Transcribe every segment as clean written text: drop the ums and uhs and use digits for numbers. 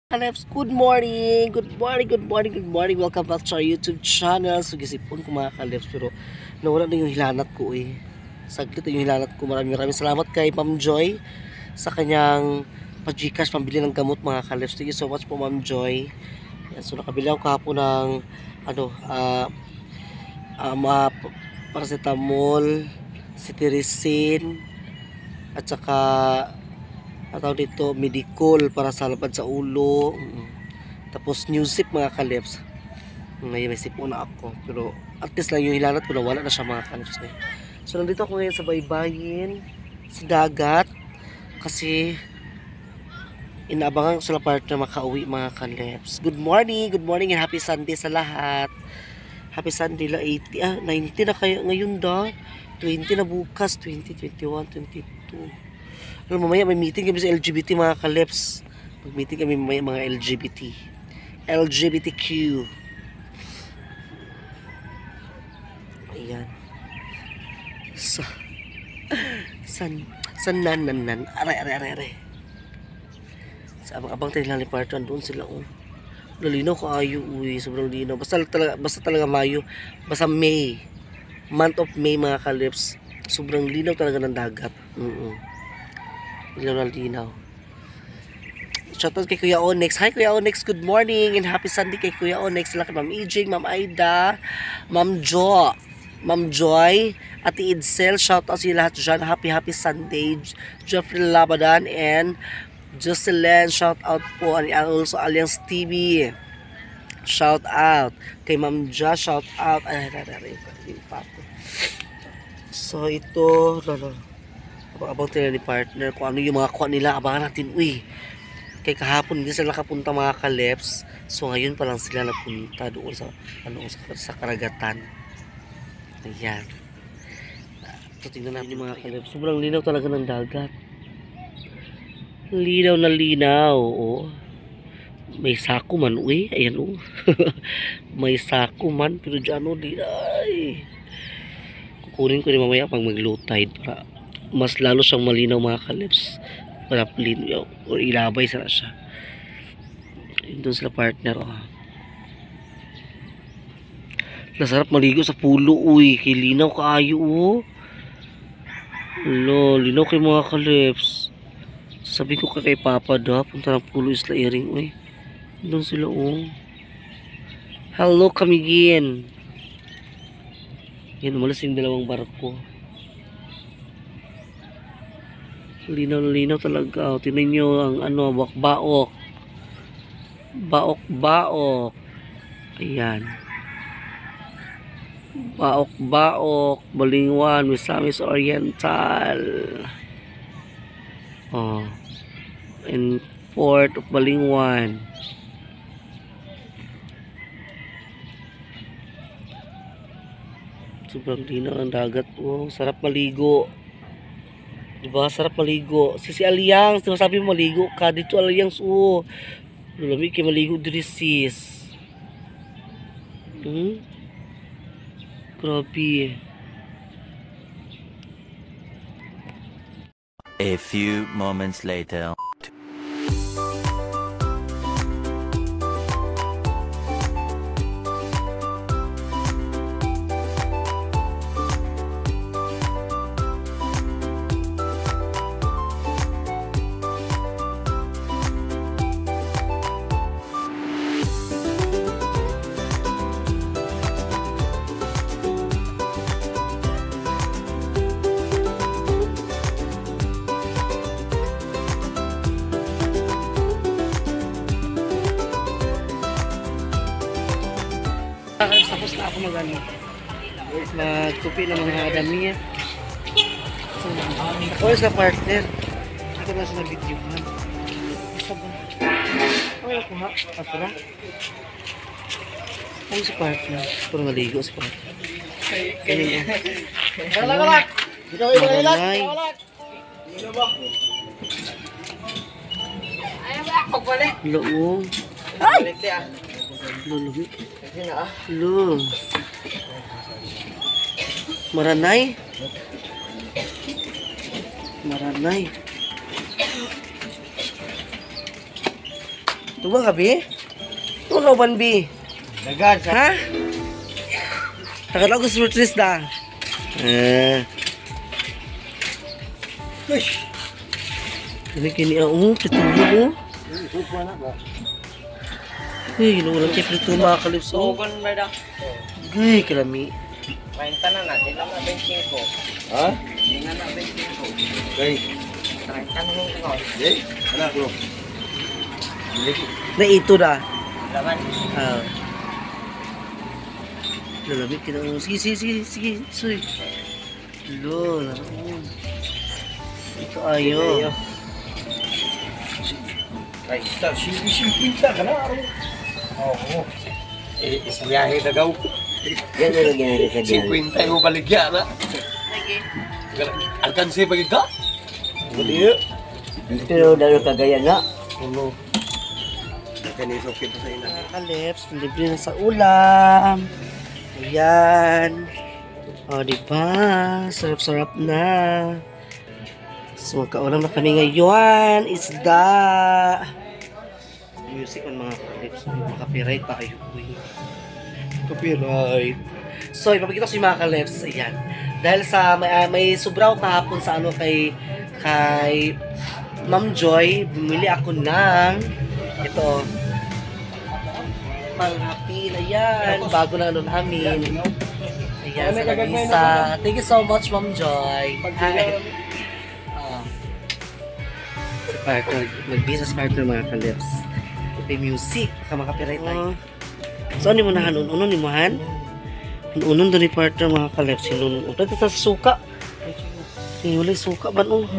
Kaleps, good morning! Good morning, good morning, good morning. Welcome back to our YouTube channel. So, gisipon ko mga Kaleps, pero nawala na yung hilanat ko eh. Saglit yung hilanat ko. Maraming salamat kay Ma'am Joy sa kanyang pa-Gcash, pambili ng gamot mga Kaleps. Thank you so much po Ma'am Joy. Yan, so, nakabili ako kahapon ng paracetamol, cetirizine, at saka dito Medicol para sa lapad sa ulo. Tapos Newsip mga Kaleps. Ngayon may sipon na ako, pero at least lang yung hilanat ko na wala na siya mga Kaleps eh. So nandito ako ngayon sa baybayin sa dagat kasi inaabangan ko sila partner makauwi mga Kaleps. Good morning and happy Sunday sa lahat. Happy Sunday la 90 na kayo ngayon da. 20 na bukas, 20, 21, 22. Alam mo, mamaya may meeting kami sa LGBT mga Kaleps. Mag-meeting kami mamaya mga LGBT. LGBTQ. Ayan. Nanan. Aray. Sa abang tayo lang ni Parton, doon sila oh. Linaw ko ayo, uy, sobrang linaw. Basta talaga Mayo, basta May. Month of May mga Kaleps. Sobrang linaw talaga ng dagat. Linaw. Shoutout kay Kuya Onyx. Hi Kuya Onyx, good morning and happy Sunday kay Kuya Onyx. Sila kay Ma'am Ijing, Ma'am Aida, Ma'am Joy, Ate Idsel. Shoutout sa lahat dyan. Happy Sunday. Jeffrey Labadan and Jocelyn. Shoutout po. And also Alliance TV. Shoutout kay Ma'am Ja. Shoutout. So ito abang tayo ni partner kung ano yung mga kuha nila, abangan natin uy. Kay kahapon hindi sila nakapunta mga Kaleps, so ngayon pa lang sila napunta doon sa karagatan. Ayan, so tingnan natin yung mga Kaleps. Sobrang linaw talaga ng dagat, linaw na linaw oh. May sako man uy, ayan oh. May sako man, pero dyan oh, ay kukunin ko ni mamaya pang mag-low tide para mas lalo siyang malinaw mga Kaleps, para linaw o ilabay sana siya. Doon sila partner oh. Nasarap maligo sa pulo uy, kay linaw kaayo oh. Linaw kay mga Kaleps. Sabi ko kay Papa da, punta ng pulo Isla Iring uy. Doon sila oh. Hello kamigin. Yan, umalas yung dalawang barko. Linaw talaga. Tingnan nyo ang baok. Ayan. Baok. Balingwan. Misamis Oriental. Oh. And Port of Balingwan. Sobrang linaw ang dagat. Oh, sarap maligo. Diba? Sarap maligo. Si Aliang, sinasabi mo maligo ka. Dito Aliang, oh. Lulamig kayo maligo diri sis. Grabe. A few moments later. Tapos na ako magtupi ng mga dami. So, ako sa partner. Ito na sa video man. Isa ba? Ay, ako ha. Atara. Ano sa partner? Ito naligo sa partner. Kalak! Ikaw ilalak! Ayaw ba? Pagbalik! Loo. Ay! Lulubik. Lu. Maranay. Tubang ka, Bi? Tubang ka, Ban, Bi? Dagan sa. Ha? Takalaw ko sa Tris da. Ush. Kini pritulo, Supo na ba? ginuulang kay pritulo mga kalips, Sogon ba da? kalami. Main tanan na, di lang na 25. Ha? Di nga na 25. Okay. Tanong ko. Eh? Anak ko. Na ito da. Laman. Lalamig kita. Sige, suy. Lo, naroon. Ito ayo. Ay, ta, simpi-simpita ka na. Oo. Isbiyahe na daw. Yan na lang yan ka dyan. 50 mo baligya na. Alkansi pagi ka? Budi. Pero dalo kagaya na. Ano? Kaniso kita sa ina. Kalips, libre na sa ulam. Ayan. O, diba? Sarap-sarap na. So, magkaulam na kami ngayon. Isda. Music on mga kalips. Copyright pa kayo. Copyright. So, ipapakita ko sa mga kalips. Ayan. Dahil sa may sobraw kahapon sa ano kay Ma'am Joy, bumili ako ng ito panghapin. Ayan, bago na ano namin. Ayan, sa Nagisa. Thank you so much, Ma'am Joy. Hi. Si Parker, nagbisa si Parker mga kalips. May music, baka makapiright tayo. So, ano mo na hanon? Uno ni mo han? Unon doon ni Parker mga kalips. Hinunon. Ito sa suka. Wala suka ba no?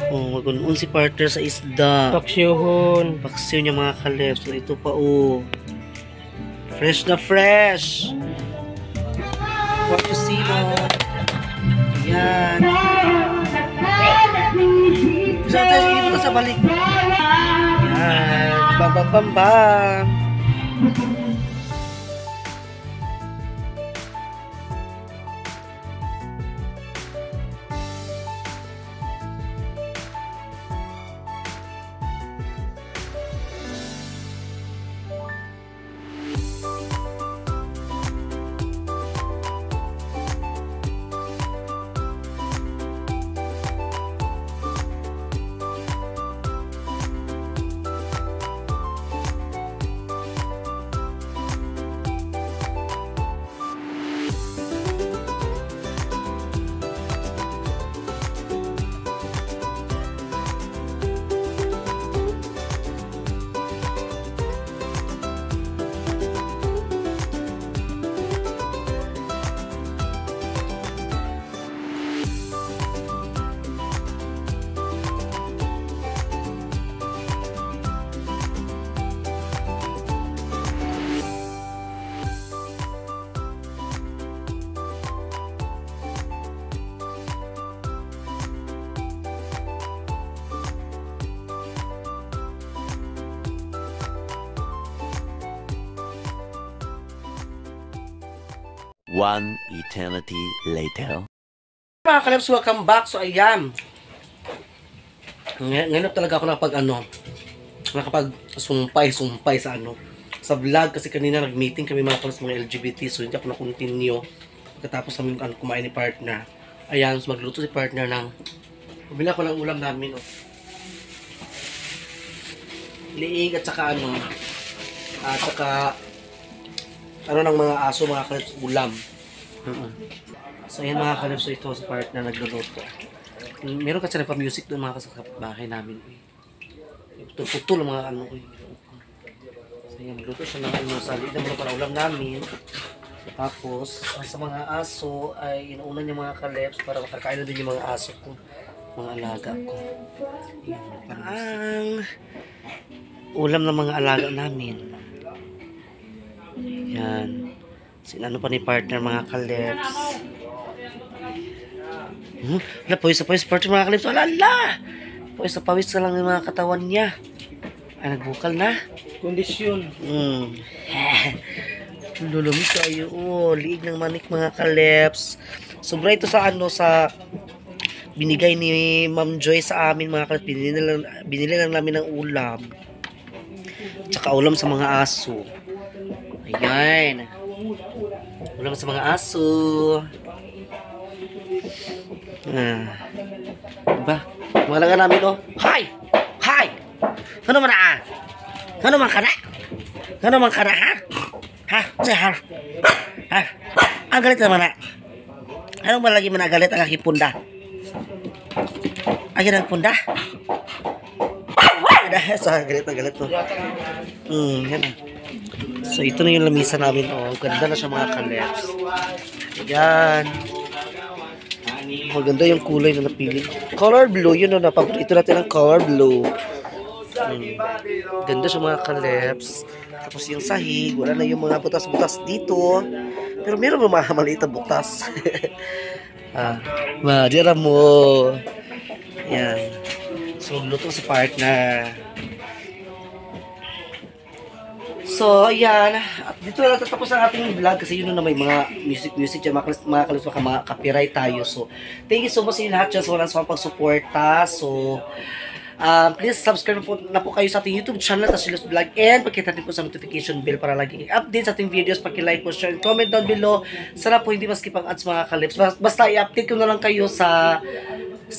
Oh, magunon si Parker sa isda. Paksyohon. Paksiw niya mga kalips. So, ito pa oh. Fresh na fresh. What you see no? Yan. Sa tayo, sige mo sa balik. Yan. Bam bam bam bam. One eternity later. Mga kalips, welcome back. So, ayan. Ngayon talaga ako nakapag-sumpay sa ano. Sa vlog kasi kanina nag-meeting kami mga kalips, mga LGBT. So, hindi ako na-continue. Pagkatapos namin kumain ni partner. Ayan, so magluto si partner ng bumili ako ng ulam namin. Oh. Liig at saka ano. At saka ano ng mga aso, mga kalips, ulam. So, ayan mga kalips, so ito sa partner nagluluto. Meron kasi nagpa-music doon mga kasakapbahay namin. Putol mga ano ko. So, ayan, magluto siya ng ano, sa liit ng mga ulam namin. Tapos, sa mga aso ay inuunan yung mga kalips para makakain din yung mga aso ko. Mga alaga ko. Ayan, ang ulam ng mga alaga namin. Yan. Sinano pa ni partner mga kalips. Wala, pawis partner mga kalips. Wala, pawis na lang yung mga katawan niya. Ay, nagbukal na. Kondisyon. Lulumi kayo. Oh, liig ng manik mga kalips. Sobra ito sa ano, sa binigay ni Ma'am Joy sa amin mga kalips. Binili lang namin ng ulam. Tsaka ulam sa mga aso. Ayan. Ulam sa mga aso. Diba? Mga laga namin, oh. Hi! Hi! Ano man na? Ano man ka na? Ano man ka na, ha? Ha? Ha? Ha? Ang galit naman na. Anong malagi man nagalit ang aking punda? Ayan ang punda. So, galit to. Yan. So, ito na yung lamisa namin. Oh, ganda na siya mga kaleps. Ayan. Maganda yung kulay na napili. Color blue, yun o, napaborito natin ang color blue. Ganda siya mga kaleps. Tapos yung sahig, wala na yung mga butas-butas dito. Pero meron mga maliit na butas. Madira mo. Yan. So, luto si partner. So, ayan. At dito na natatapos ang ating vlog kasi yun na may mga music dyan. Mga kalis mga copyright tayo. So, thank you so much sa inyo lahat dyan sa walang sawang pagsuporta. So, please subscribe na po kayo sa ating YouTube channel, Tashilos Vlog, and pagkita din po sa notification bell para lagi update sa ating videos. Paki-like po, share, and comment down below. Sana po hindi maskip ang ads mga kalips. Basta i-update ko na lang kayo sa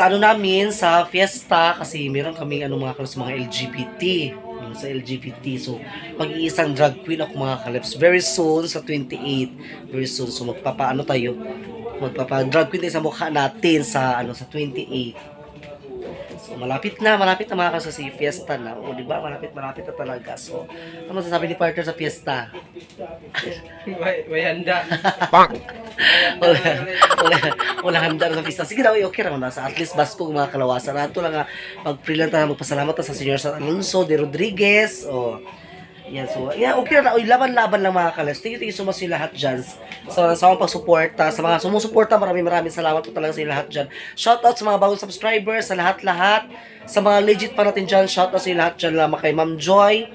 ano namin, sa fiesta, kasi meron kaming mga kalips, mga LGBT. Sa LGBT. So, mag-iisang drag queen ako mga kalips. Very soon, sa 28. Very soon. So, magpapaano tayo? Magpapa-drag queen tayo sa mukha natin sa 28. So, malapit na mga kasi fiesta na. O, di ba? Malapit na talaga. So, ano masasabi ni partner sa fiesta? May handa. wala handa sa fiesta. Sige daw, okay naman na. At least basko mga kalawasan. Nato lang mag-freelance na magpasalamat na sa Senior San Alonso de Rodriguez. O, yan. So, yeah, okay na. Oy, laban-laban lang mga kalas. Thank you so much sa lahat dyan. Sa mga pagsuporta, sa mga sumusuporta, maraming salamat po talaga sa lahat dyan. Shoutout sa mga bagong subscribers, sa lahat-lahat. Sa mga legit pa natin dyan, shoutout sa lahat dyan. Lama kay Ma'am Joy,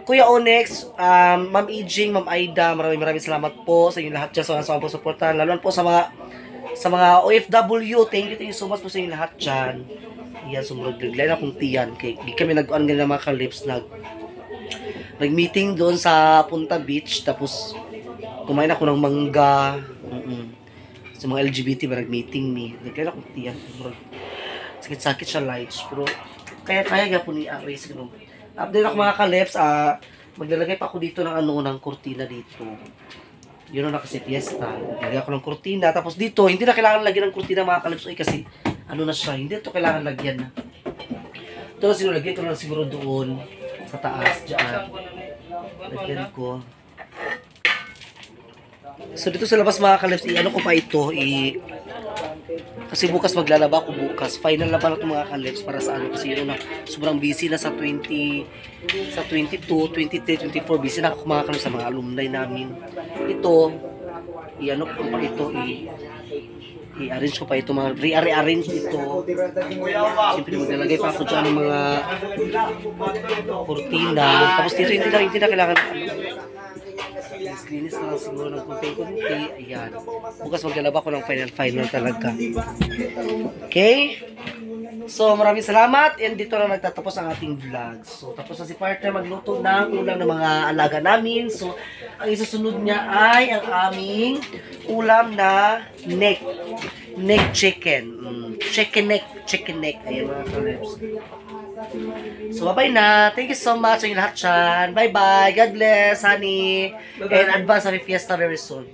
Kuya Onyx, Ma'am Ijing, Ma'am Aida, maraming salamat po sa inyo lahat dyan. Sa mga pagsuporta, lalo po sa mga OFW. Thank you so much po sa inyo lahat dyan. Yan, sumurag-liglay na kung tiyan. Di kami nag-on ganyan mga kalips, nag-meeting doon sa Punta Beach, tapos kumain ako ng mangga. Sa mga LGBT ba nag-meeting ni. Nagkaya akong tiyan. Sakit-sakit siya lights. Pero kaya nga po ni Aris. Update ako mga kalips. Maglalagay pa ako dito ng kurtina dito. Yun na kasi fiesta. Naglalagay ako ng kurtina. Tapos dito, hindi na kailangan lagyan ng kurtina mga kalips. Ay kasi, na siya. Hindi ito kailangan lagyan na. Ito na siguro, lagyan ko na siguro doon. Sa taas, dyan. Lagyan ko. So, dito sa labas mga kalips, ko pa ito, kasi bukas maglalaba ako bukas. Final na pa na ito mga kalips para sa kasi yun na, sobrang busy na sa 22, 23, 24, busy na ako mga kalips sa mga alumni namin. Ito, ko pa ito, i-arrange ko pa ito, re-arrange ito. Siyempre maglalagay pa ako dyan ng mga kurtina. Tapos dito hindi na kailangan linis na lang siguro ng kunti-kunti. Ayan. Bukas maglalaba ko ng final talaga. Okay? So maraming salamat, and dito na nagtatapos ang ating vlog. So tapos na si partner magluto ng ulam ng mga alaga namin. So ang isusunod niya ay ang aming ulam na neck chicken. Chicken neck. Ayan mga kalips. So bye na. Thank you so much sa inyo lahat dyan. Bye bye. God bless, honey. And advance happy fiesta very soon.